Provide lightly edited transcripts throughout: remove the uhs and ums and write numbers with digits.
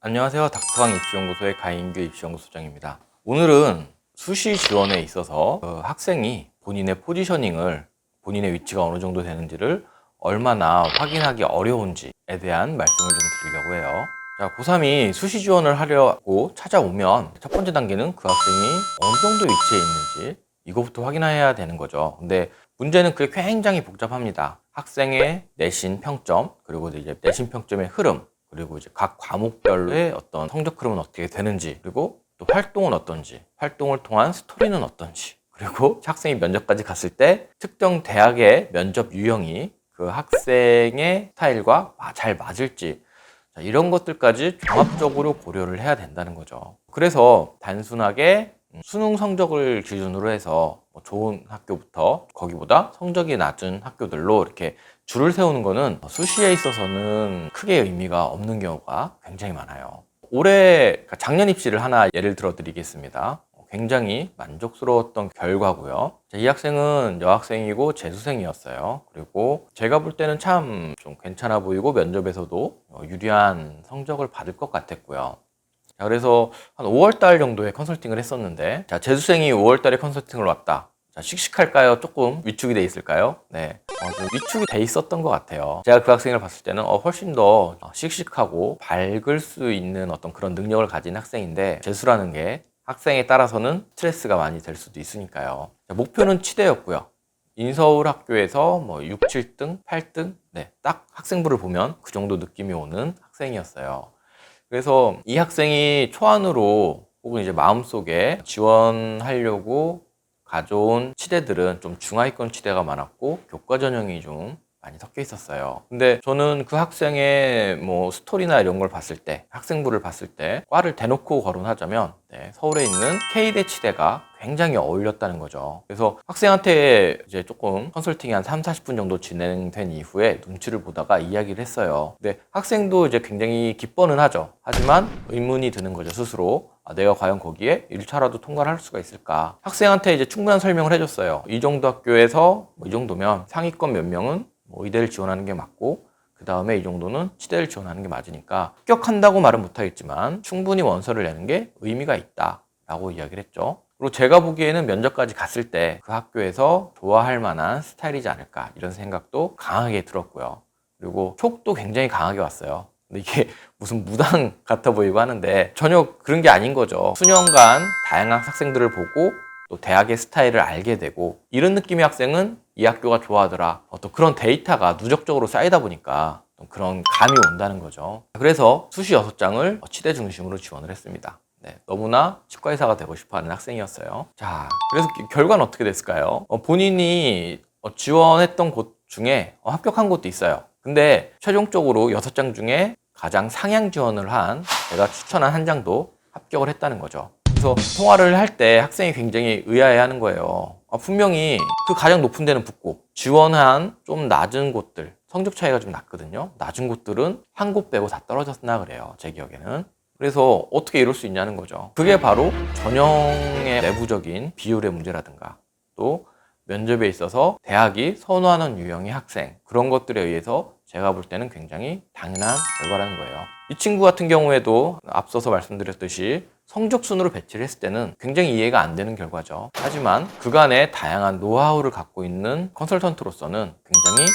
안녕하세요. 닥터강 입시연구소의 가인규 입시연구소장입니다. 오늘은 수시 지원에 있어서 학생이 본인의 포지셔닝을, 본인의 위치가 어느 정도 되는지를 얼마나 확인하기 어려운지에 대한 말씀을 좀 드리려고 해요. 자, 고3이 수시 지원을 하려고 찾아오면 첫 번째 단계는 그 학생이 어느 정도 위치에 있는지 이거부터 확인해야 되는 거죠. 근데 문제는 그게 굉장히 복잡합니다. 학생의 내신 평점, 그리고 이제 내신 평점의 흐름, 그리고 이제 각 과목별로의 어떤 성적 흐름은 어떻게 되는지, 그리고 또 활동은 어떤지, 활동을 통한 스토리는 어떤지, 그리고 학생이 면접까지 갔을 때 특정 대학의 면접 유형이 그 학생의 스타일과 잘 맞을지, 이런 것들까지 종합적으로 고려를 해야 된다는 거죠. 그래서 단순하게 수능 성적을 기준으로 해서 좋은 학교부터 거기보다 성적이 낮은 학교들로 이렇게 줄을 세우는 거는 수시에 있어서는 크게 의미가 없는 경우가 굉장히 많아요. 올해 작년 입시를 하나 예를 들어 드리겠습니다. 굉장히 만족스러웠던 결과고요. 이 학생은 여학생이고 재수생이었어요. 그리고 제가 볼 때는 참 좀 괜찮아 보이고 면접에서도 유리한 성적을 받을 것 같았고요. 자, 그래서 한 5월달 정도에 컨설팅을 했었는데, 자, 재수생이 5월달에 컨설팅을 왔다. 자, 씩씩할까요? 조금 위축이 돼 있을까요? 네, 좀 위축이 돼 있었던 것 같아요. 제가 그 학생을 봤을 때는 훨씬 더 씩씩하고 밝을 수 있는 어떤 그런 능력을 가진 학생인데, 재수라는 게 학생에 따라서는 스트레스가 많이 될 수도 있으니까요. 자, 목표는 치대였고요. 인서울 학교에서 6, 7등, 8등, 네, 딱 학생부를 보면 그 정도 느낌이 오는 학생이었어요. 그래서 이 학생이 초안으로 혹은 이제 마음속에 지원하려고 가져온 치대들은 좀 중하위권 치대가 많았고 교과 전형이 좀 많이 섞여 있었어요. 근데 저는 그 학생의 스토리나 이런 걸 봤을 때, 학생부를 봤을 때 과를 대놓고 거론하자면 서울에 있는 K대 치대가 굉장히 어울렸다는 거죠. 그래서 학생한테 이제 조금 컨설팅이 한 3, 40분 정도 진행된 이후에 눈치를 보다가 이야기를 했어요. 근데 학생도 이제 굉장히 기뻐는 하죠. 하지만 의문이 드는 거죠, 스스로. 내가 과연 거기에 1차라도 통과를 할 수가 있을까? 학생한테 이제 충분한 설명을 해줬어요. 이 정도 학교에서 이 정도면 상위권 몇 명은 의대를 지원하는 게 맞고, 그 다음에 이 정도는 치대를 지원하는 게 맞으니까 합격한다고 말은 못하겠지만 충분히 원서를 내는 게 의미가 있다 라고 이야기를 했죠. 그리고 제가 보기에는 면접까지 갔을 때 그 학교에서 좋아할 만한 스타일이지 않을까, 이런 생각도 강하게 들었고요. 그리고 촉도 굉장히 강하게 왔어요. 근데 이게 무슨 무당 같아 보이고 하는데 전혀 그런 게 아닌 거죠. 수년간 다양한 학생들을 보고 또 대학의 스타일을 알게 되고, 이런 느낌의 학생은 이 학교가 좋아하더라, 또 그런 데이터가 누적적으로 쌓이다 보니까 그런 감이 온다는 거죠. 그래서 수시 6장을 치대 중심으로 지원을 했습니다. 네, 너무나 치과의사가 되고 싶어하는 학생이었어요. 자, 그래서 결과는 어떻게 됐을까요? 본인이 지원했던 곳 중에 합격한 곳도 있어요. 근데 최종적으로 6장 중에 가장 상향 지원을 한, 제가 추천한 한 장도 합격을 했다는 거죠. 그래서 통화를 할 때 학생이 굉장히 의아해하는 거예요. 분명히 그 가장 높은 데는 붙고 지원한 좀 낮은 곳들, 성적 차이가 좀 났거든요. 낮은 곳들은 한 곳 빼고 다 떨어졌나 그래요, 제 기억에는. 그래서 어떻게 이럴 수 있냐는 거죠. 그게 바로 전형의 내부적인 비율의 문제라든가, 또 면접에 있어서 대학이 선호하는 유형의 학생, 그런 것들에 의해서 제가 볼 때는 굉장히 당연한 결과라는 거예요. 이 친구 같은 경우에도 앞서서 말씀드렸듯이 성적 순으로 배치를 했을 때는 굉장히 이해가 안 되는 결과죠. 하지만 그간의 다양한 노하우를 갖고 있는 컨설턴트로서는 굉장히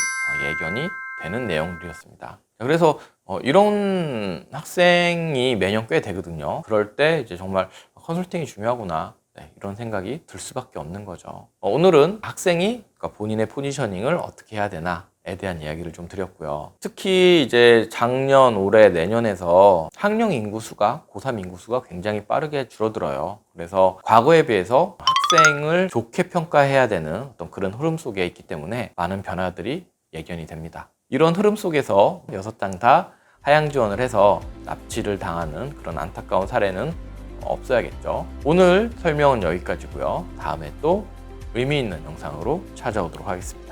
예견이 되는 내용들이었습니다. 그래서 이런 학생이 매년 꽤 되거든요. 그럴 때 이제 정말 컨설팅이 중요하구나, 이런 생각이 들 수밖에 없는 거죠. 오늘은 학생이 본인의 포지셔닝을 어떻게 해야 되나에 대한 이야기를 좀 드렸고요. 특히 이제 작년, 올해, 내년에서 학령 인구수가, 고3 인구수가 굉장히 빠르게 줄어들어요. 그래서 과거에 비해서 학생을 좋게 평가해야 되는 어떤 그런 흐름 속에 있기 때문에 많은 변화들이 예견이 됩니다. 이런 흐름 속에서 6장 다 하향 지원을 해서 납치를 당하는 그런 안타까운 사례는 없어야겠죠. 오늘 설명은 여기까지고요. 다음에 또 의미 있는 영상으로 찾아오도록 하겠습니다.